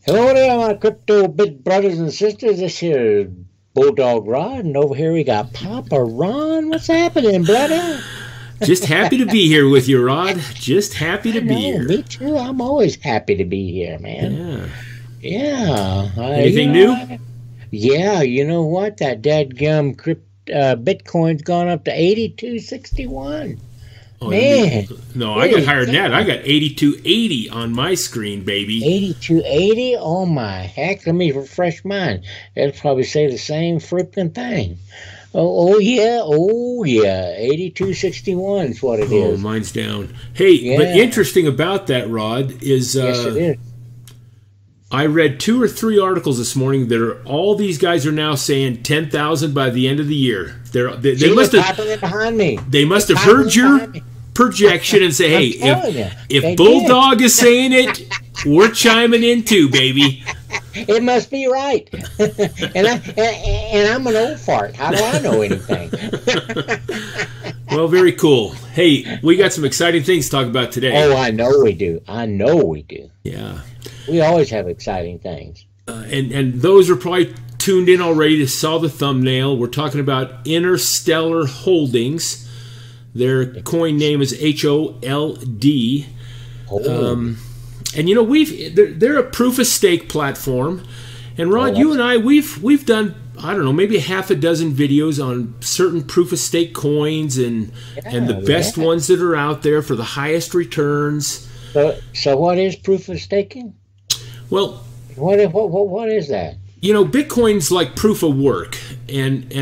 Hello there, my crypto big brothers and sisters. This here is Bulldog Rod, and over here we got Papa Ron. What's happening, brother? Just happy to be here with you, Rod. Just happy to be here. Me too. I'm always happy to be here, man. Yeah. Yeah. Anything new? Yeah, you know what? That dadgum Bitcoin's gone up to 82.61. Oh, Man. No, I got higher than that. I got 82.80 on my screen, baby. 82.80? Oh, my heck. Let me refresh mine. It'll probably say the same frippin' thing. Oh yeah. 82.61 is what it is. Oh, mine's down. Hey, Yeah. but interesting about that, Rod, is Yes, it is. I read 2 or 3 articles this morning that are all these guys are now saying 10,000 by the end of the year. They must have behind me. They must have heard your projection and say, hey, if Bulldog is saying it, we're chiming in too, baby. It must be right. and I'm an old fart. How do I know anything? Well, very cool. Hey, we got some exciting things to talk about today. Oh, I know we do. I know we do. Yeah. We always have exciting things. And those are probably tuned in already. Saw the thumbnail. We're talking about Interstellar Holdings. Their coin name is HOLD. Oh. And you know they're a proof of stake platform. And Rod, you and I we've done, I don't know, maybe half a dozen videos on certain proof of stake coins and the best ones that are out there for the highest returns. So what is proof of staking? Well, what is that? You know, Bitcoin's like proof of work, and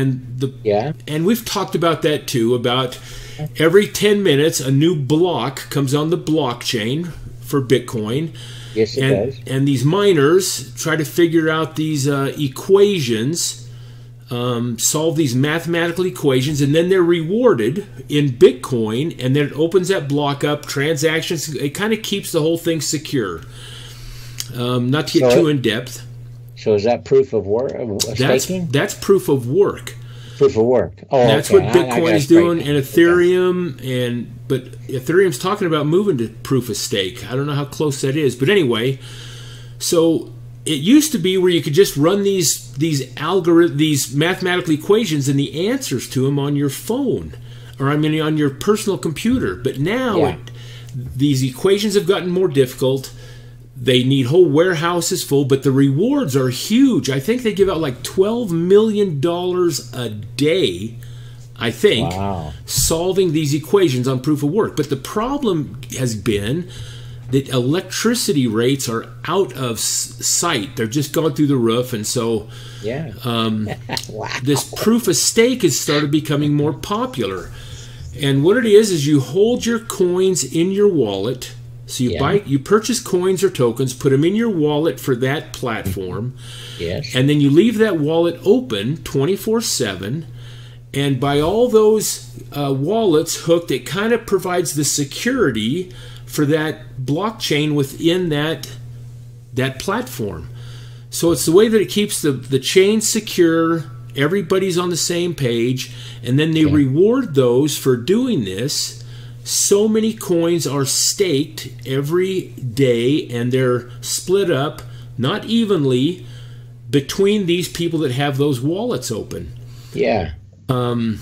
we've talked about that too. About every 10 minutes, a new block comes on the blockchain for Bitcoin. Yes, it does. And these miners try to figure out these equations, solve these mathematical equations, and then they're rewarded in Bitcoin, and then it opens that block up, transactions. It kind of keeps the whole thing secure. Not to get too in depth. So is that proof of work? Staking? That's proof of work. Proof of work. Oh, that's okay. what Bitcoin is doing, and Ethereum, but Ethereum's talking about moving to proof of stake. I don't know how close that is, but anyway. So it used to be where you could just run these mathematical equations and the answers to them on your phone, or I mean on your personal computer. But now these equations have gotten more difficult. They need whole warehouses full, but the rewards are huge. I think they give out like $12 million a day, I think, solving these equations on proof of work. But the problem has been that electricity rates are out of sight. They're just going through the roof. And so this proof of stake has started becoming more popular. And what it is you hold your coins in your wallet. So you purchase coins or tokens, put them in your wallet for that platform, and then you leave that wallet open 24/7. And by all those wallets hooked, it kind of provides the security for that blockchain within that platform. So it's the way that it keeps the chain secure. Everybody's on the same page, and then they reward those for doing this. So many coins are staked every day, and they're split up, not evenly, between these people that have those wallets open. Yeah. And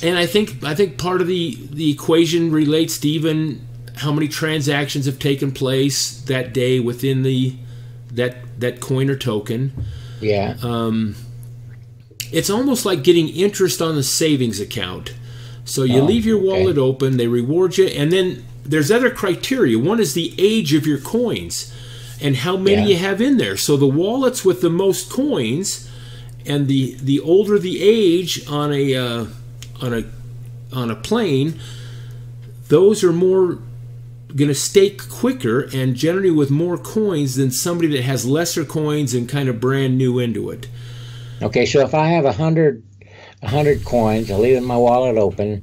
I think part of the equation relates to even how many transactions have taken place that day within that coin or token. Yeah. It's almost like getting interest on the savings account. So you leave your wallet open, they reward you, and then there's other criteria. One is the age of your coins and how many you have in there. So the wallets with the most coins, and the older the age on a plane, those are more going to stake quicker and generally with more coins than somebody that has lesser coins and kind of brand new into it. Okay, so if I have 100 coins, I leave in my wallet open,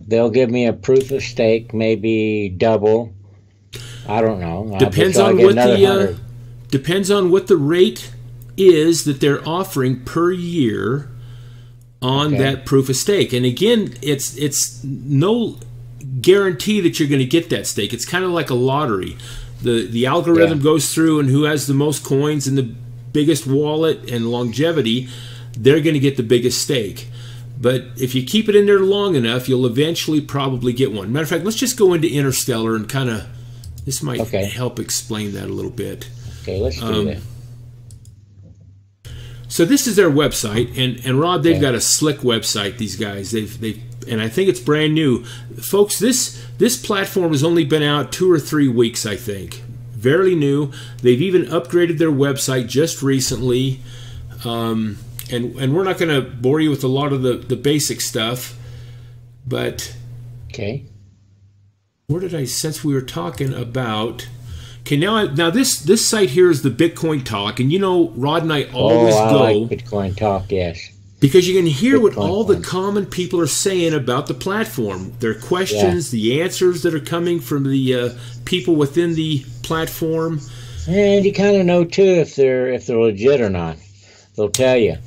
they'll give me a proof of stake, maybe double. I don't know. Depends on what the rate is that they're offering per year on that proof of stake. And again, it's no guarantee that you're going to get that stake. It's kind of like a lottery. The algorithm goes through, and who has the most coins and the biggest wallet and longevity, they're going to get the biggest stake. But if you keep it in there long enough, you'll eventually probably get one. Matter of fact, let's just go into Interstellar and kind of, this might help explain that a little bit. Okay, let's do that. So this is their website, and Rod, they've got a slick website. These guys, they've, and I think it's brand new, folks. This platform has only been out 2 or 3 weeks, I think. Very new. They've even upgraded their website just recently, and we're not going to bore you with a lot of the basic stuff, but where did I sense we were talking about? Okay, now this site here is the Bitcoin Talk, and you know Rod and I always go like Bitcoin Talk, yes, because you can hear what all the common people are saying about the platform, their questions, the answers that are coming from the people within the platform, and you kind of know too if they're legit or not. They'll tell you.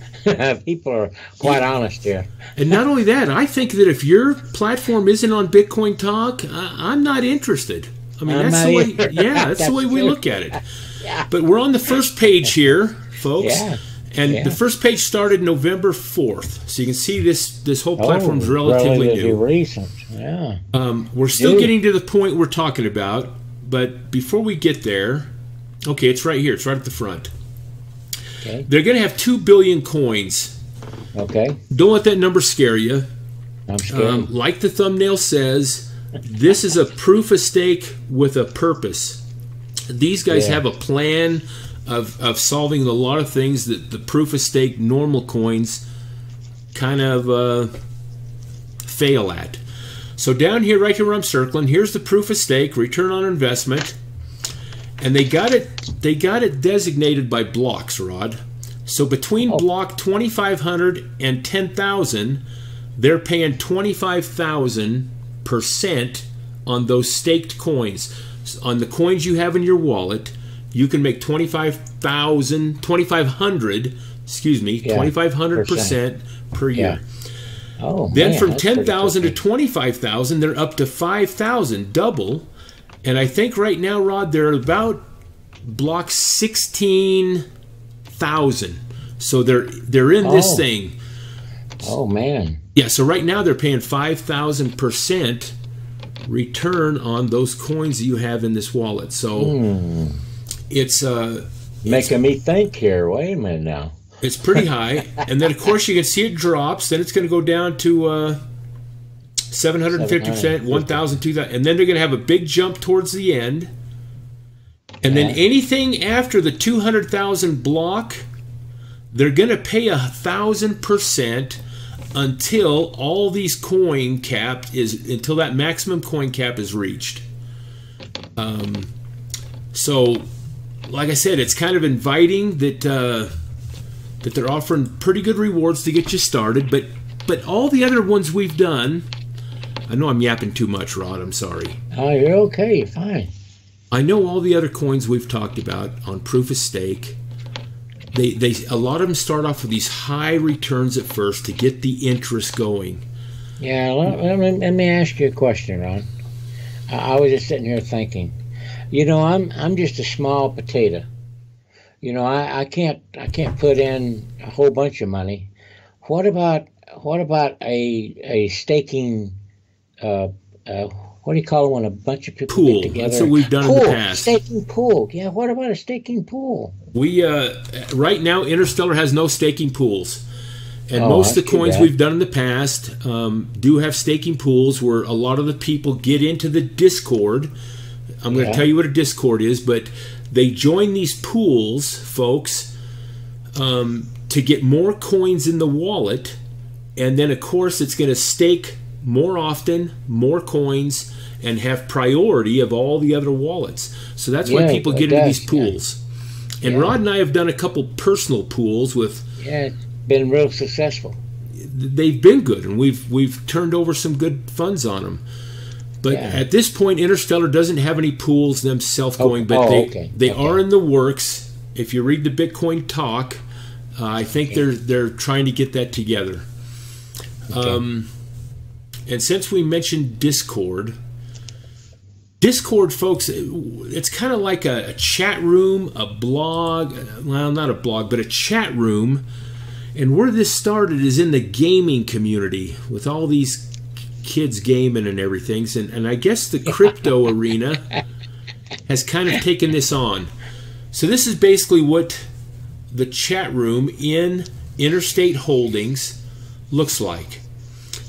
People are quite honest here. And not only that, I think that if your platform isn't on Bitcoin Talk, I'm not interested. I mean, that's the way. Yeah, that's the way we look at it. But we're on the first page here, folks. And the first page started November 4th, so you can see this whole platform is relatively new. Recent. We're still getting to the point we're talking about, but before we get there, okay, it's right here. It's right at the front. They're going to have 2 billion coins. Don't let that number scare you. I'm scared. Like the thumbnail says, this is a proof of stake with a purpose. These guys have a plan of solving a lot of things that the proof of stake normal coins kind of fail at. So down here, right here where I'm circling, here's the proof of stake, return on investment. And they got it designated by blocks, Rod. So between block 2,500 and 10,000, they're paying 25,000% on those staked coins. On the coins you have in your wallet, you can make 2,500% per year. Then from 10,000 to 25,000, they're up to 5,000, double. And I think right now, Rod, they're about block 16,000. So they're in this thing. Oh man. Yeah. So right now they're paying 5,000% return on those coins that you have in this wallet. So it's making me think here. Wait a minute now. It's pretty high, and then of course you can see it drops. Then it's going to go down to 750%, 1,000, 2,000, and then they're going to have a big jump towards the end. And then anything after the 200,000 block, they're going to pay 1,000% until all these coin cap until that maximum coin cap is reached. So, like I said, it's kind of inviting that that they're offering pretty good rewards to get you started. But all the other ones we've done. I know I'm yapping too much, Rod. I'm sorry. Oh, you're okay. You're fine. I know all the other coins we've talked about on proof of stake. A lot of them start off with these high returns at first to get the interest going. Yeah, let me ask you a question, Ron. I was just sitting here thinking. You know, I'm just a small potato. You know, I can't put in a whole bunch of money. What about a staking? What do you call it when a bunch of people get together? That's what we've done in the past. Staking pool. Yeah, what about a staking pool? We right now Interstellar has no staking pools, and most of the coins we've done in the past do have staking pools where a lot of the people get into the Discord. I'm going to tell you what a Discord is, but they join these pools, folks, to get more coins in the wallet, and then of course it's going to stake more often, more coins, and have priority of all the other wallets. So that's why people get into these pools. And Rod and I have done a couple personal pools with. Yeah, it's been real successful. They've been good, and we've turned over some good funds on them. But at this point, Interstellar doesn't have any pools themselves going, but they are in the works. If you read the Bitcoin Talk, I think they're trying to get that together. And since we mentioned Discord Discord, folks, it's kind of like a chat room, a blog. Well, not a blog, but a chat room. And where this started is in the gaming community with all these kids gaming and everything. And I guess the crypto arena has kind of taken this on. So this is basically what the chat room in Interstate Holdings looks like.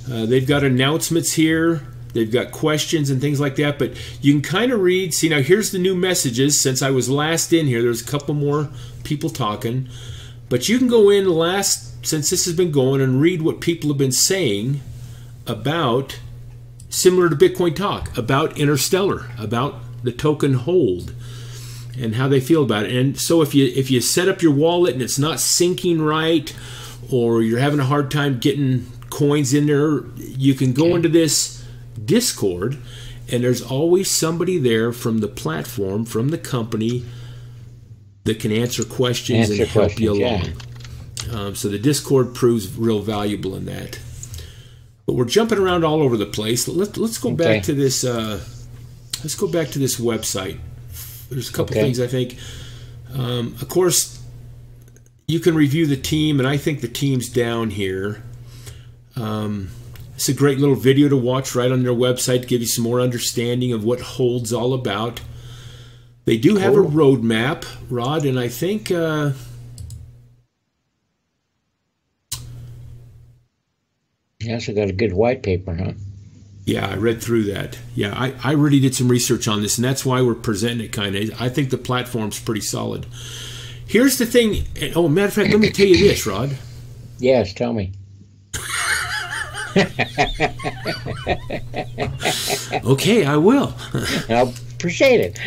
They've got announcements here. They've got questions and things like that, but you can kind of read. See, now here's the new messages. Since I was last in here, there's a couple more people talking, but you can go in since this has been going, and read what people have been saying about, similar to Bitcoin Talk, about Interstellar, about the token hold, and how they feel about it. And so if you set up your wallet and it's not syncing right, or you're having a hard time getting coins in there, you can go into this Discord, and there's always somebody there from the platform, from the company, that can answer questions and help you along. So the Discord proves real valuable in that. But we're jumping around all over the place. Let's go back to this. Let's go back to this website. There's a couple things I think. Of course, you can review the team, and I think the team's down here. It's a great little video to watch right on their website to give you some more understanding of what Hold's all about. They do have a roadmap, Rod, and I think yeah, so got a good white paper, huh? Yeah, I read through that. Yeah, I really did some research on this, and that's why we're presenting it kind of. I think the platform's pretty solid. Here's the thing. Oh, matter of fact, let me tell you this, Rod. Yes, tell me. Okay, I will. I appreciate it.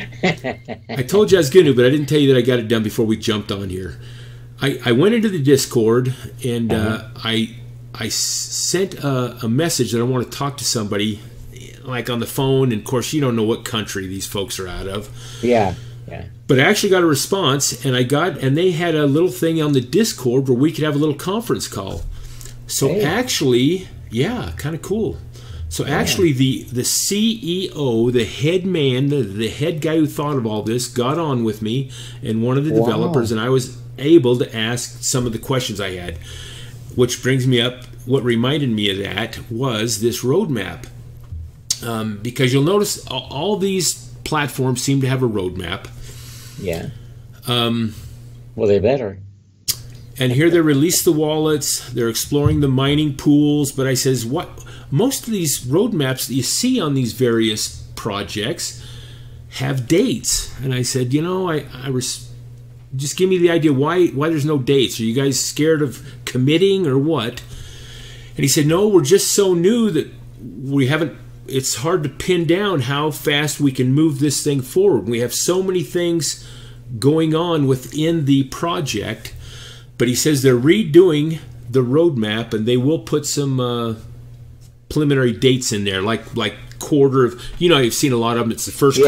I told you I was going to, but I didn't tell you that I got it done before we jumped on here. I went into the Discord, and I sent a message that I want to talk to somebody, like on the phone. And of course, you don't know what country these folks are out of. Yeah, yeah. But I actually got a response, and they had a little thing on the Discord where we could have a little conference call. So actually, yeah, kind of cool. So actually, the CEO, the head man, the head guy who thought of all this, got on with me, and one of the developers, and I was able to ask some of the questions I had. Which brings me up, what reminded me of that was this roadmap. Because you'll notice all these platforms seem to have a roadmap. Yeah. Well, they better. And here they release the wallets. They're exploring the mining pools. But I says, most of these roadmaps that you see on these various projects have dates. And I said, you know, just give me the idea why there's no dates. Are you guys scared of committing or what? And he said, no, we're just so new that we haven't. It's hard to pin down how fast we can move this thing forward. We have so many things going on within the project. But he says they're redoing the roadmap, and they will put some preliminary dates in there, like quarter of. You know, you've seen a lot of them. It's the first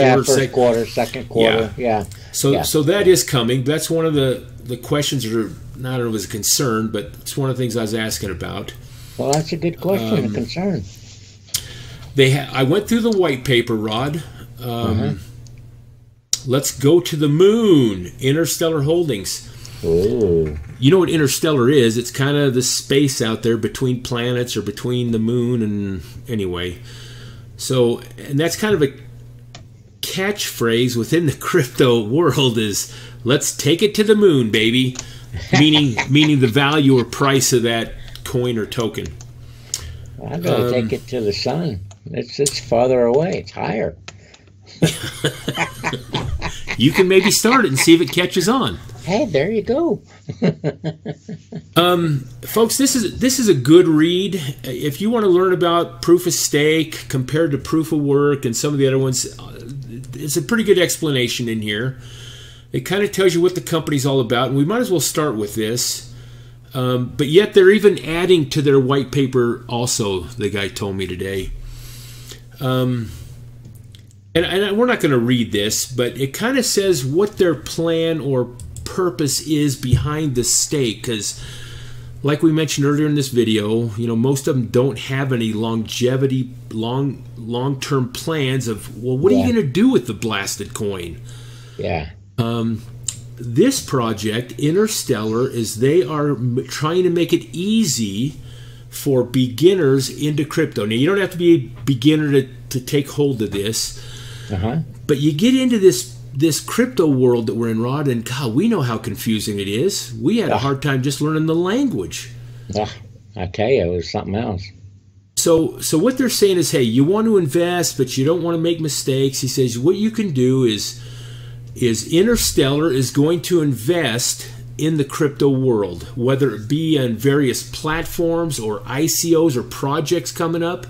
quarter, second quarter. Yeah. So that is coming. That's one of the questions that are not as a concern, but it's one of the things I was asking about. Well, that's a good question, a concern. I went through the white paper, Rod. Let's go to the moon. Interstellar Holdings. Ooh. You know what Interstellar is? It's kind of the space out there between planets or between the moon and anyway. So, and that's kind of a catchphrase within the crypto world is let's take it to the moon, baby. meaning the value or price of that coin or token. I'm going to take it to the sun. It's farther away. It's higher. You can maybe start it and see if it catches on. Hey, there you go. Folks, this is a good read. If you want to learn about proof of stake compared to proof of work and some of the other ones, it's a pretty good explanation in here. It kind of tells you what the company's all about, and we might as well start with this. But yet they're even adding to their white paper also, the guy told me today. And we're not going to read this, but it kind of says what their plan or purpose is behind the stake, because like we mentioned earlier in this video, most of them don't have any longevity, long-term plans of, well, what are you going to do with the blasted coin? Yeah. This project, Interstellar, is they are trying to make it easy for beginners into crypto. Now, you don't have to be a beginner to take hold of this, but you get into this crypto world that we're in, Rod, and God, we know how confusing it is. We had a hard time just learning the language. I tell you, it was something else. So what they're saying is, hey, you want to invest, but you don't want to make mistakes. He says what you can do is Interstellar is going to invest in the crypto world, whether it be on various platforms or ICOs or projects coming up.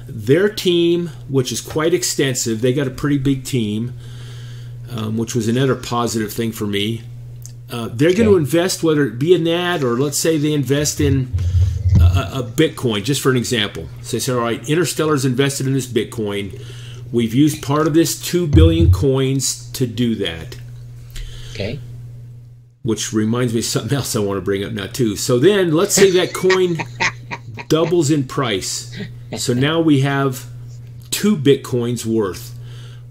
Their team, which is quite extensive, they got a pretty big team, which was another positive thing for me. They're going to invest, whether it be in that or let's say they invest in a Bitcoin, just for an example. So they say, all right, Interstellar's invested in this Bitcoin. We've used part of this 2 billion coins to do that. Okay. Which reminds me of something else I want to bring up now too. So then let's say that coin doubles in price. So now we have 2 Bitcoins worth.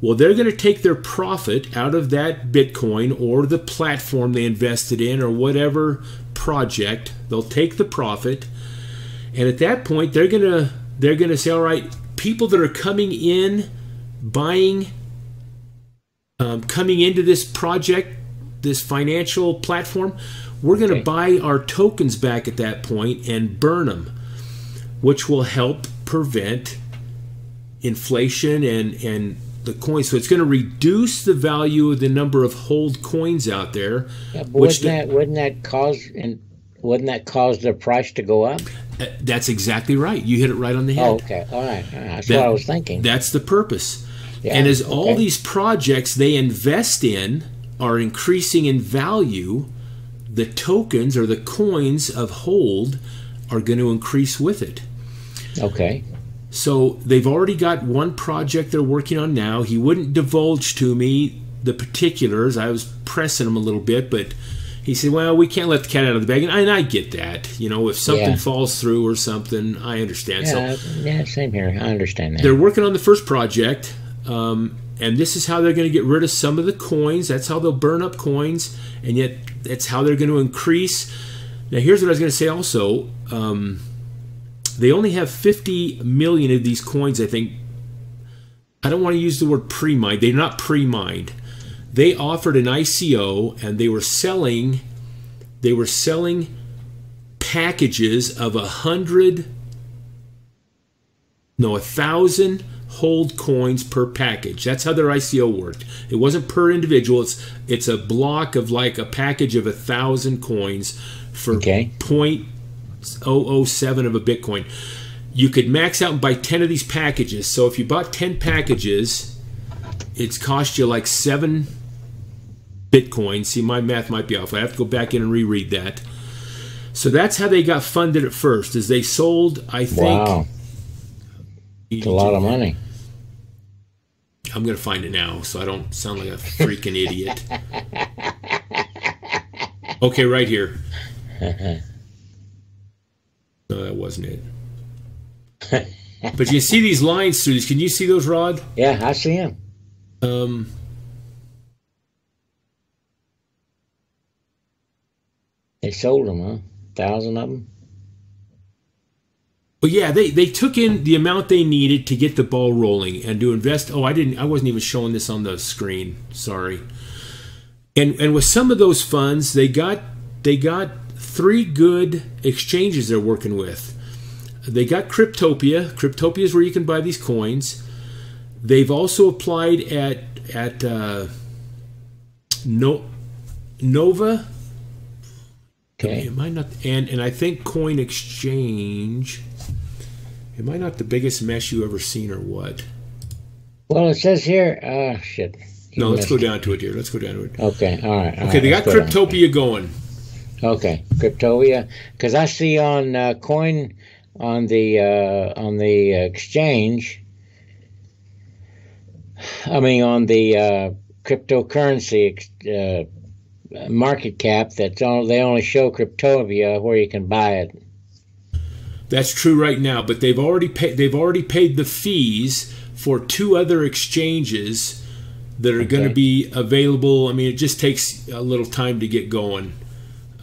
Well, they're going to take their profit out of that Bitcoin or the platform they invested in or whatever project. They'll take the profit, and at that point they're going to say, all right, people that are coming in, buying, coming into this project, this financial platform, we're going to buy our tokens back at that point and burn them, which will help prevent inflation and the coins. So it's going to reduce the value of the number of hold coins out there. Yeah, but wouldn't that cause the price to go up? That's exactly right. You hit it right on the head. Oh, okay. All right. That's what I was thinking. That's the purpose. Yeah, and as all these projects they invest in are increasing in value, the tokens or the coins of hold are going to increase with it. Okay. So they've already got one project they're working on now. He wouldn't divulge to me the particulars. I was pressing him a little bit, but he said, well, we can't let the cat out of the bag. And I get that. If something falls through or something, I understand. Yeah, same here. I understand that. They're working on the first project. And this is how they're going to get rid of some of the coins. That's how they'll burn up coins. And yet that's how they're going to increase. Now, here's what I was going to say also. They only have 50 million of these coins, I think. I don't want to use the word pre-mined. They're not pre-mined. They offered an ICO, and they were selling packages of 1,000 hold coins per package. That's how their ICO worked. It wasn't per individual. It's a block of like a package of 1,000 coins for 0.007 of a Bitcoin. You could max out and buy 10 of these packages. So if you bought 10 packages, it's cost you like 7 Bitcoin. See, my math might be off. I have to go back in and reread that. So that's how they got funded at first, is they sold, I think... Wow. It's a lot of money. I'm going to find it now so I don't sound like a freaking idiot. Okay, right here. No, that wasn't it. But you see these lines through these. Can you see those, Rod? Yeah, I see them. They sold them, huh? 1,000 of them? But yeah, they took in the amount they needed to get the ball rolling and to invest. Oh, I wasn't even showing this on the screen. Sorry. And with some of those funds, they got 3 good exchanges they're working with. They got Cryptopia. Cryptopia is where you can buy these coins. They've also applied at Nova. Okay. It might not, and I think Coin Exchange. Am I not the biggest mess you ever seen, or what? Well, it says here. Shit. No, let's go down to it here. Let's go down to it. Okay. All right. Okay, they got Cryptopia going. Okay, Cryptopia, because I see on Coin on the exchange. I mean, on the cryptocurrency market cap that's all they only show Cryptovia where you can buy it. That's true right now, but they've already paid the fees for 2 other exchanges that are going to be available. I mean, it just takes a little time to get going.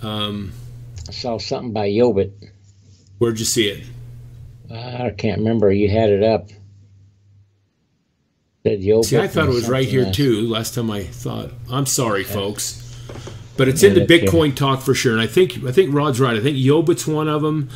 I saw something by Yobit. Where'd you see it? I can't remember. You had it up. See, I thought it was right here too. Last time I thought. I'm sorry, folks, but it's in the Bitcoin talk for sure. And I think Rod's right. I think Yobit's one of them.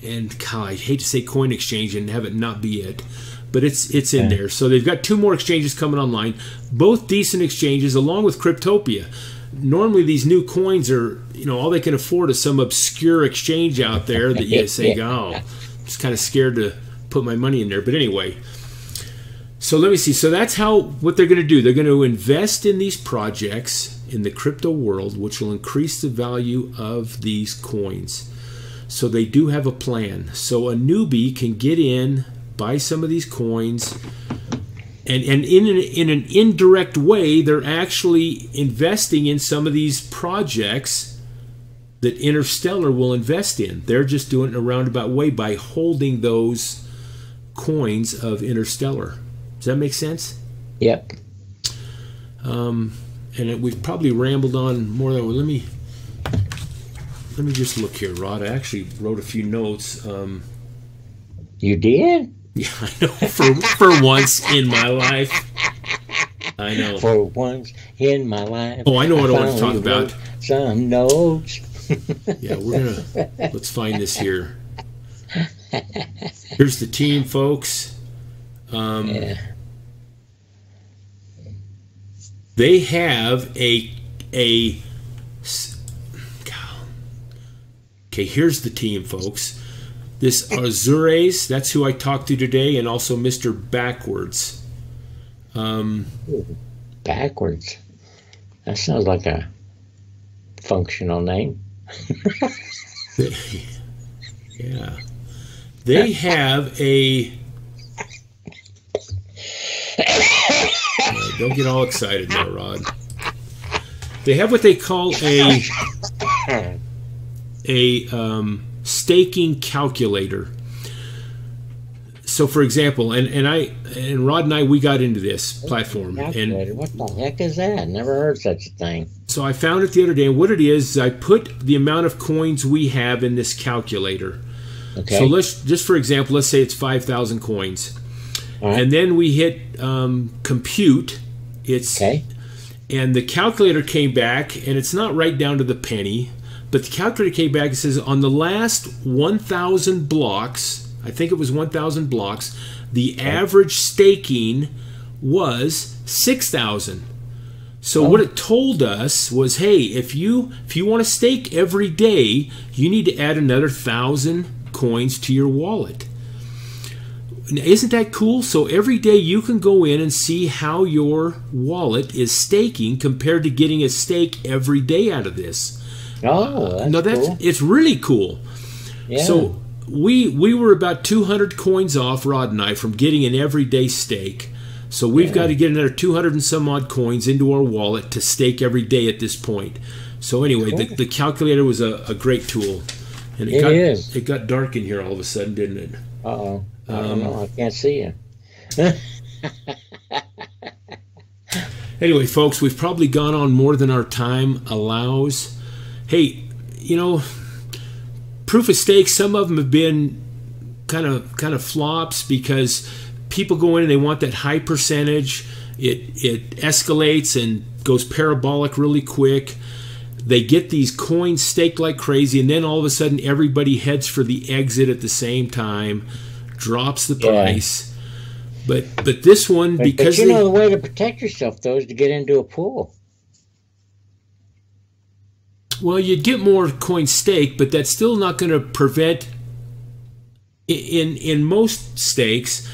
And God, I hate to say Coin Exchange and have it not be it, but it's in there. So they've got 2 more exchanges coming online, both decent exchanges, along with Cryptopia. Normally, these new coins are, all they can afford is some obscure exchange out there that you say, oh, I'm just kind of scared to put my money in there. But anyway. So let me see. So that's what they're going to do. They're going to invest in these projects in the crypto world, which will increase the value of these coins. So they do have a plan. So a newbie can get in, buy some of these coins, and in an indirect way, they're actually investing in some of these projects that Interstellar will invest in. They're just doing it in a roundabout way by holding those coins of Interstellar. Does that make sense? Yep. And we've probably rambled on more than... Let me just look here, Rod. I actually wrote a few notes. You did? Yeah, I know. For once in my life. I know. For once in my life. Oh, I know what I want to talk about. Some notes. Yeah, let's find this here. Here's the team, folks. Yeah. They have okay, here's the team, folks. This Azures, that's who I talked to today, and also Mr. Backwards. Backwards? That sounds like a functional name. Yeah. They have a... Don't get all excited now, Rod. They have what they call a staking calculator. So, for example, and Rod and I, we got into this platform. And what the heck is that? Never heard such a thing. So I found it the other day, and what it is, I put the amount of coins we have in this calculator. Okay. So just for example, let's say it's 5,000 coins. Right. And then we hit compute. And the calculator came back, and it's not right down to the penny, but the calculator came back and says on the last 1,000 blocks, I think it was 1,000 blocks, the average staking was 6,000. So what it told us was, hey, if you want to stake every day, you need to add another 1,000 coins to your wallet. Isn't that cool? So every day you can go in and see how your wallet is staking compared to getting a stake every day out of this. Oh, that's cool. It's really cool. Yeah. So we were about 200 coins off, Rod and I, from getting an everyday stake. So we've got to get another 200 and some odd coins into our wallet to stake every day at this point. So anyway, the calculator was a great tool. And it got dark in here all of a sudden, didn't it? Uh-oh. I don't know. I can't see you. Anyway, folks, we've probably gone on more than our time allows. Hey, proof of stake, some of them have been kind of flops because people go in and they want that high percentage. It escalates and goes parabolic really quick. They get these coins staked like crazy, and then all of a sudden everybody heads for the exit at the same time, drops the price. But this one, because the way to protect yourself though is to get into a pool. Well, you'd get more coin staked, but that's still not going to prevent. In most stakes,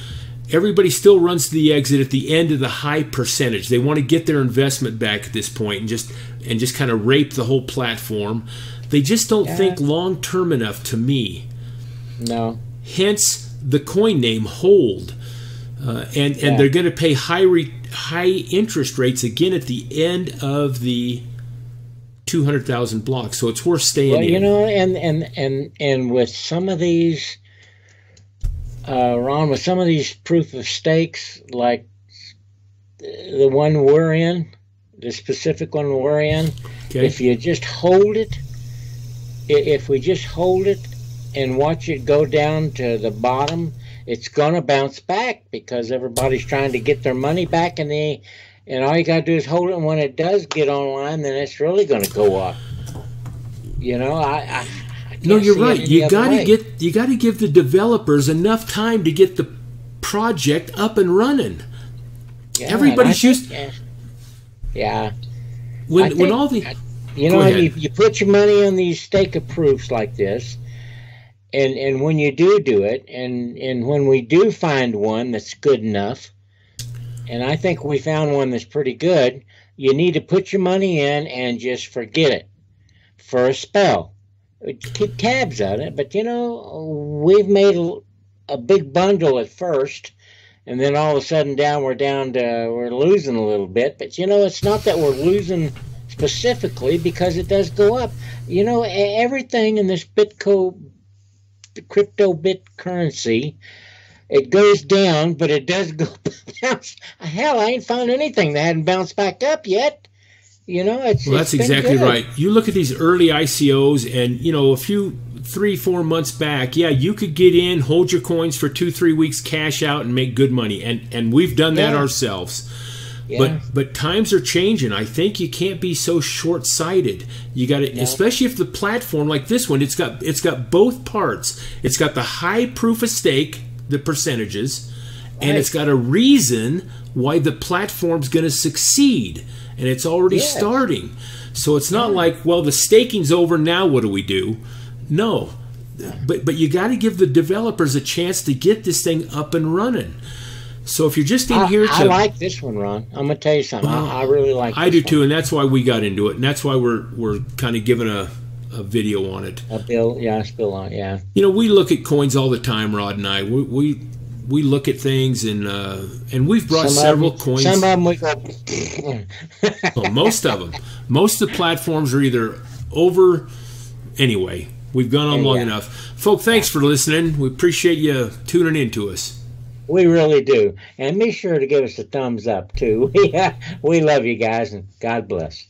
everybody still runs to the exit at the end of the high percentage. They want to get their investment back at this point and just kind of rape the whole platform. They just don't think long term enough, to me. No. Hence the coin name Hold, and they're going to pay high interest rates again at the end of the 200,000 blocks, so it's worth staying Well, in. you know, and with some of these, Ron, with some of these proof of stakes, like the one we're in, the specific one we're in, Okay. if you just hold it, if we just hold it and watch it go down to the bottom, it's going to bounce back because everybody's trying to get their money back, and all you got to do is hold it, and when it does get online, then it's really going to go up. You know, I No, you're right. You got way. to give the developers enough time to get the project up and running. Yeah, Everybody's used. Yeah. When all the you know, you put your money on these stake of proofs like this, and when you do it, and when we do find one that's good enough, and I think we found one that's pretty good, you need to put your money in and just forget it for a spell. Keep tabs on it, but you know, we've made a big bundle at first, and then all of a sudden we're losing a little bit. But you know, it's not that we're losing specifically, because it does go up. You know, everything in this crypto bit currency, it goes down, but it does go bounce. Hell, I ain't found anything that hadn't bounced back up yet. You know, that's exactly right. You look at these early ICOs, and you know, a few 3-4 months back, yeah, you could get in, hold your coins for 2-3 weeks, cash out, and make good money, and we've done that ourselves. Yeah. But times are changing. I think you can't be so short-sighted. You got to, especially if the platform like this one, it's got both parts. It's got the high proof of stake, the percentages, and it's got a reason why the platform's going to succeed, and it's already starting. So it's not like, well, the staking's over, now what do we do? No. But you got to give the developers a chance to get this thing up and running. So if you're just in here I like this one, Ron. I'm going to tell you something. I really like this I do one. too, and that's why we got into it, and that's why we're kind of giving a video on it. A bill on it, yeah. You know, we look at coins all the time, Rod and I. We look at things, and we've brought several coins. Some of them we go... Well, most of them. Most of the platforms are either over... Anyway, we've gone on long enough. Folk, thanks for listening. We appreciate you tuning in to us. We really do. And be sure to give us a thumbs up, too. We love you guys, and God bless.